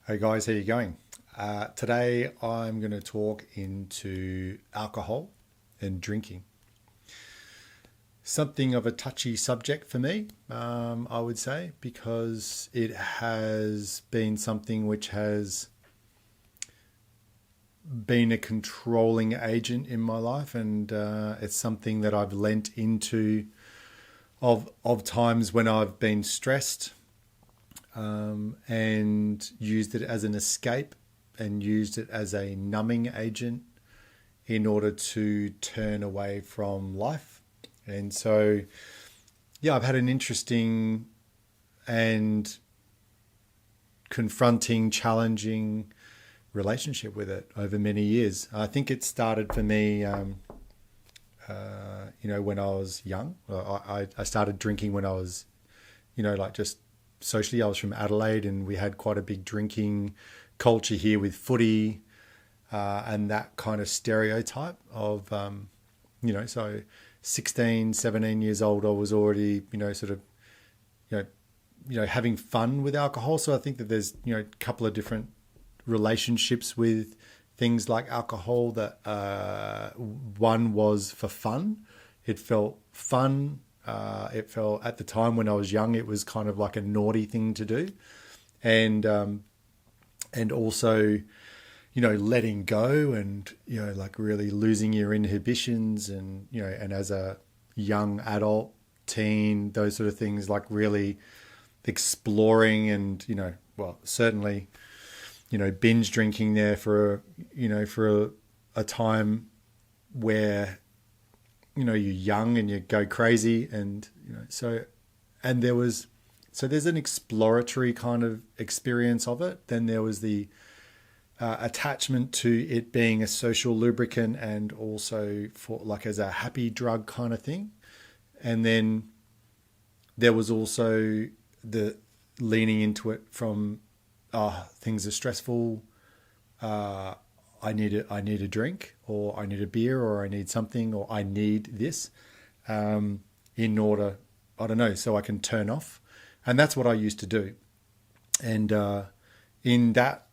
Hey guys, how you going? Today I'm going to talk into alcohol and drinking. Something of a touchy subject for me, I would say, because it has been something which has been a controlling agent in my life, and it's something that I've lent into of times when I've been stressed, and used it as an escape and used it as a numbing agent in order to turn away from life. And so, yeah, I've had an interesting and confronting, challenging relationship with it over many years. I think it started for me, when I was young. I started drinking when I was, like just socially. I was from Adelaide, and we had quite a big drinking culture here with footy, and that kind of stereotype of, so 16, 17 years old, I was already, sort of, having fun with alcohol. So I think that there's, a couple of different relationships with things like alcohol that, one was for fun. It felt fun. It felt at the time when I was young, it was kind of like a naughty thing to do, and also, letting go and like really losing your inhibitions, and and as a young adult, teen, those sort of things, like really exploring, and certainly binge drinking there for a time where you're young and you go crazy, and there's an exploratory kind of experience of it. Then there was the attachment to it being a social lubricant, and also for like as a happy drug kind of thing. And then there was also the leaning into it from things are stressful, I need a drink, or I need a beer, or I need something, or I need this, in order, I don't know, so I can turn off. And that's what I used to do. And in that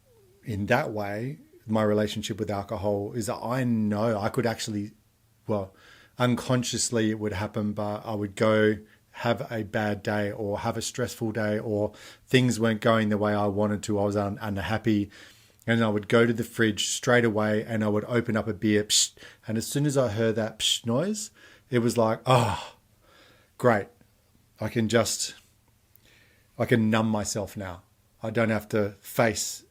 way, my relationship with alcohol is that I know I could actually, well, unconsciously it would happen, but I would go have a bad day or have a stressful day, or things weren't going the way I wanted to. I was unhappy. And I would go to the fridge straight away, and I would open up a beer. Psh, and as soon as I heard that psh noise, it was like, oh, great. I can numb myself now. I don't have to face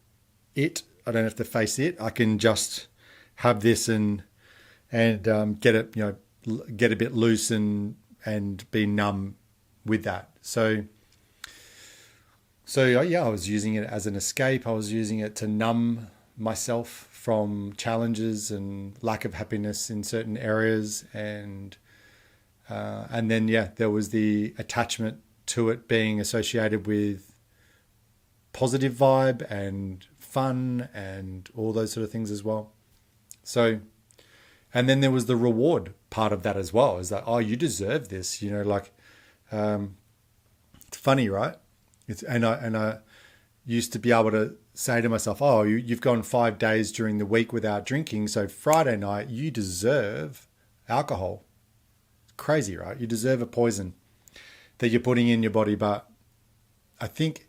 it. I can just have this and get it, get a bit loose and be numb with that. So yeah, I was using it as an escape. I was using it to numb myself from challenges and lack of happiness in certain areas, and then there was the attachment to it being associated with positive vibe and fun and all those sort of things as well. So, and then there was the reward part of that as well. Is that, oh, you deserve this, it's funny, right? And I used to be able to say to myself, oh, you've gone 5 days during the week without drinking, so Friday night you deserve alcohol. It's crazy, right? You deserve a poison that you're putting in your body. But I think,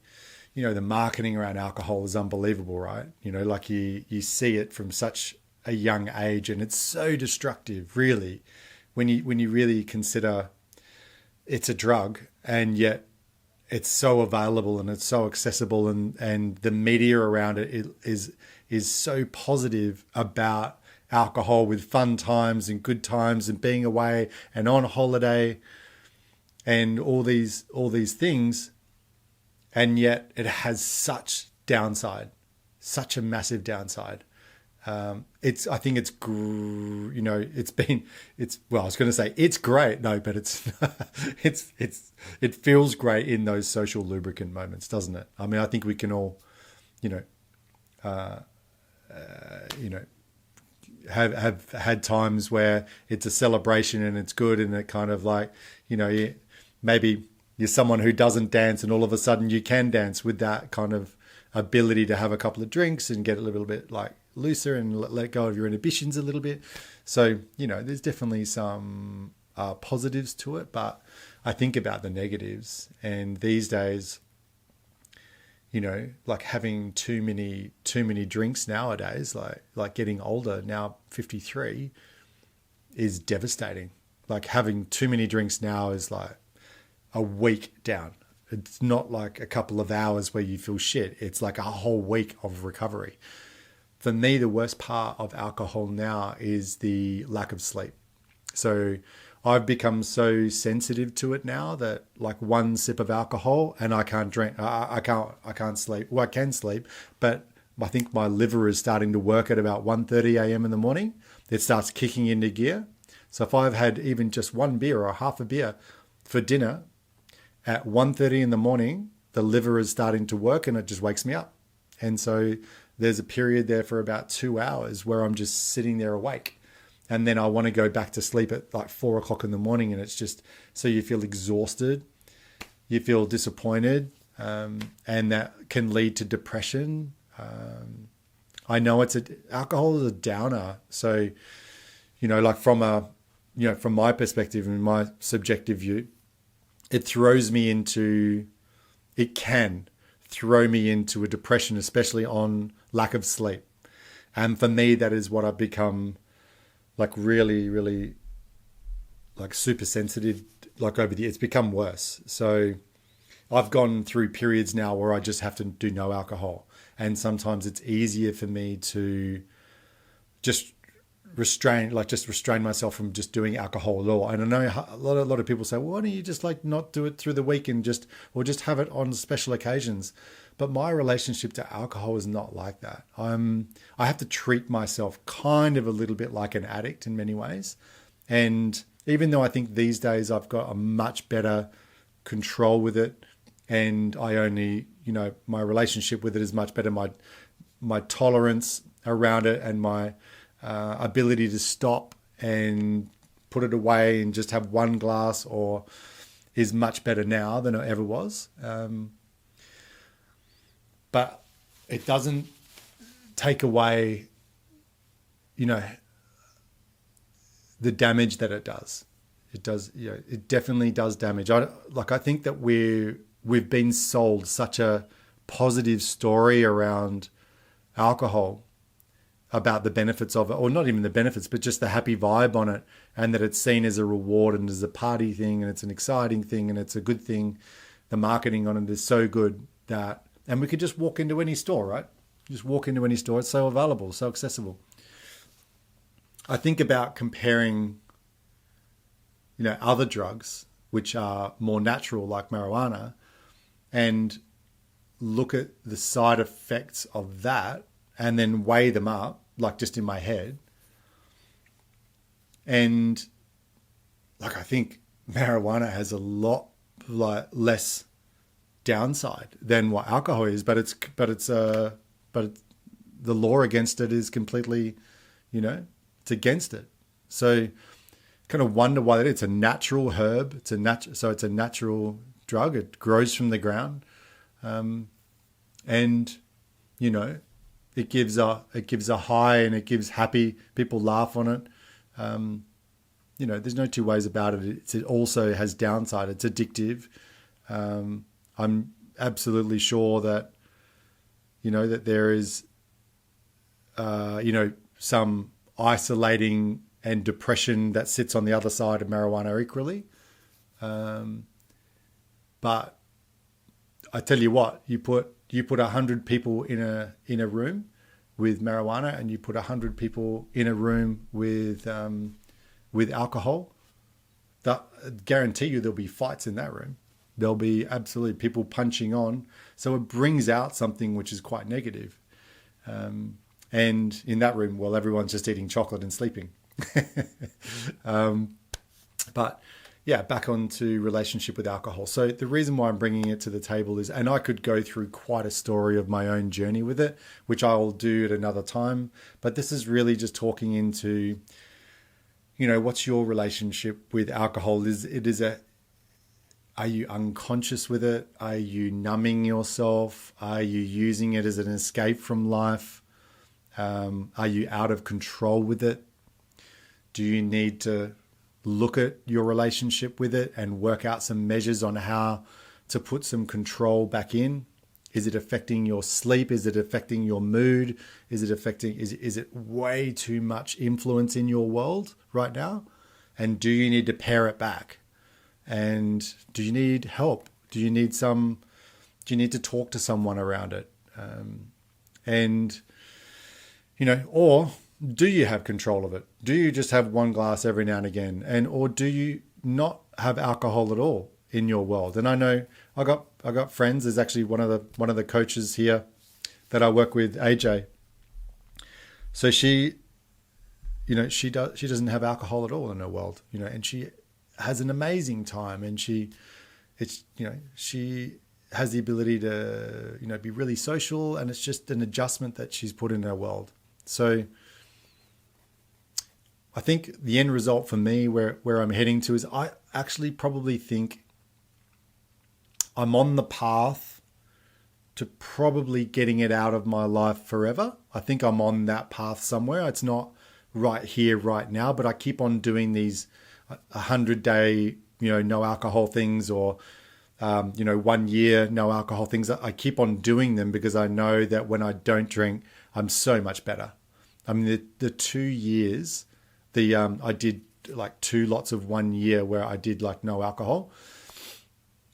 the marketing around alcohol is unbelievable, right? Like you see it from such a young age, and it's so destructive, really, when you really consider it's a drug, and yet it's so available and it's so accessible, and the media around it is so positive about alcohol, with fun times and good times and being away and on holiday and all these things, and yet it has such a massive downside. I think it's, well, I was going to say it's great. No, but it feels great in those social lubricant moments, doesn't it? I mean, I think we can all, have had times where it's a celebration and it's good, and it kind of like, maybe you're someone who doesn't dance, and all of a sudden you can dance with that kind of ability to have a couple of drinks and get a little bit like looser and let go of your inhibitions a little bit. So, there's definitely some positives to it, but I think about the negatives, and these days, like having too many drinks nowadays, like getting older now, 53, is devastating. Like having too many drinks now is like a week down. It's not like a couple of hours where you feel shit. It's like a whole week of recovery. For me, the worst part of alcohol now is the lack of sleep. So I've become so sensitive to it now that like one sip of alcohol and I can't drink. I can't sleep. Well, I can sleep, but I think my liver is starting to work at about 1:30 a.m. in the morning. It starts kicking into gear. So if I've had even just one beer or half a beer for dinner at 1:30 in the morning, the liver is starting to work and it just wakes me up. And so there's a period there for about 2 hours where I'm just sitting there awake. And then I want to go back to sleep at like 4 o'clock in the morning. And it's just, so you feel exhausted, you feel disappointed, and that can lead to depression. I know alcohol is a downer. So, like from my perspective and my subjective view, it can throw me into a depression, especially on lack of sleep. And for me, that is what I've become like really, really like super sensitive, like over the years. It's become worse. So I've gone through periods now where I just have to do no alcohol. And sometimes it's easier for me to just restrain myself from just doing alcohol at all. And I know a lot of people say, well, why don't you just like not do it through the week and just have it on special occasions? But my relationship to alcohol is not like that. I have to treat myself kind of a little bit like an addict in many ways. And even though I think these days I've got a much better control with it, and I only, my relationship with it is much better. My tolerance around it and my ability to stop and put it away and just have one glass is much better now than it ever was. But it doesn't take away, the damage that it does. It does, it definitely does damage. I think that we've been sold such a positive story around alcohol, about the benefits of it, or not even the benefits, but just the happy vibe on it, and that it's seen as a reward and as a party thing, and it's an exciting thing, and it's a good thing. The marketing on it is so good that, and we could just walk into any store, right? Just walk into any store. It's so available, so accessible. I think about comparing, other drugs, which are more natural, like marijuana, and look at the side effects of that and then weigh them up, like just in my head. And like, I think marijuana has a lot less downside than what alcohol is, but the law against it is completely, it's against it. So kind of wonder why that is. It's a natural herb. It's a natural drug. It grows from the ground. And, it gives a high and it gives happy. People laugh on it. There's no two ways about it. It also has downside. It's addictive. I'm absolutely sure that, that there is, some isolating and depression that sits on the other side of marijuana equally. But I tell you what, you put 100 people in a room with marijuana, and you put 100 people in a room with alcohol, that guarantee you there'll be fights in that room. There'll be absolutely people punching on. So it brings out something which is quite negative. And in that room, well, everyone's just eating chocolate and sleeping. But yeah, back onto relationship with alcohol. So the reason why I'm bringing it to the table is, and I could go through quite a story of my own journey with it, which I will do at another time. But this is really just talking into, what's your relationship with alcohol? It is a Are you unconscious with it? Are you numbing yourself? Are you using it as an escape from life? Are you out of control with it? Do you need to look at your relationship with it and work out some measures on how to put some control back in? Is it affecting your sleep? Is it affecting your mood? Is it way too much influence in your world right now? And do you need to pare it back? And do you need help? Do you need to talk to someone around it? Or do you have control of it? Do you just have one glass every now and again? Or do you not have alcohol at all in your world? And I know I got friends. There's actually one of the coaches here that I work with, AJ. So she doesn't have alcohol at all in her world, and she has an amazing time, and she has the ability to, be really social, and it's just an adjustment that she's put in her world. So I think the end result for me, where I'm heading to, is I actually probably think I'm on the path to probably getting it out of my life forever. I think I'm on that path somewhere. It's not right here, right now, but I keep on doing these 100-day, no alcohol things, or 1 year no alcohol things. I keep on doing them because I know that when I don't drink, I'm so much better. I mean, the 2 years, I did like 2 lots of 1 year where I did like no alcohol.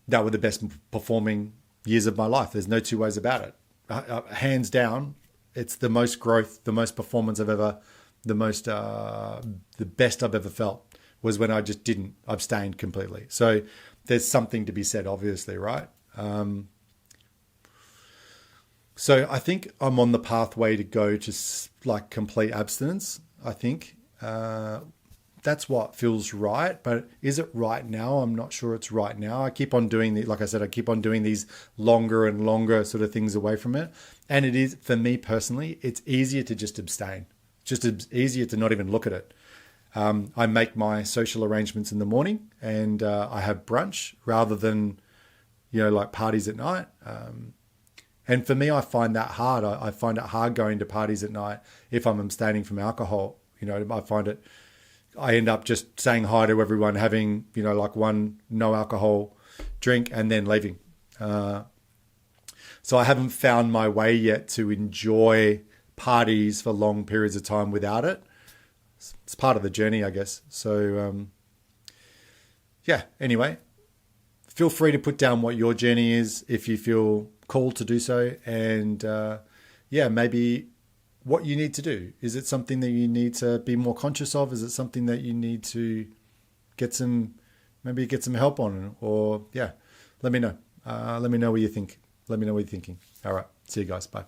That were the best performing years of my life. There's no two ways about it. Hands down, it's the most growth, the most performance I've ever, the best I've ever felt was when I just didn't abstain completely. So there's something to be said, obviously, right? So I think I'm on the pathway to go to like complete abstinence. I think that's what feels right. But is it right now? I'm not sure it's right now. I keep on doing like I said, I keep on doing these longer and longer sort of things away from it. And it is, for me personally, it's easier to just abstain. Just easier to not even look at it. I make my social arrangements in the morning, and I have brunch rather than, like parties at night. And for me, I find that hard. I find it hard going to parties at night if I'm abstaining from alcohol. I end up just saying hi to everyone, having, like one no alcohol drink and then leaving. So I haven't found my way yet to enjoy parties for long periods of time without it. It's part of the journey, I guess. So, anyway, feel free to put down what your journey is if you feel called to do so. And maybe what you need to do. Is it something that you need to be more conscious of? Is it something that you need to get some help on? Or let me know. Let me know what you think. Let me know what you're thinking. All right. See you guys. Bye.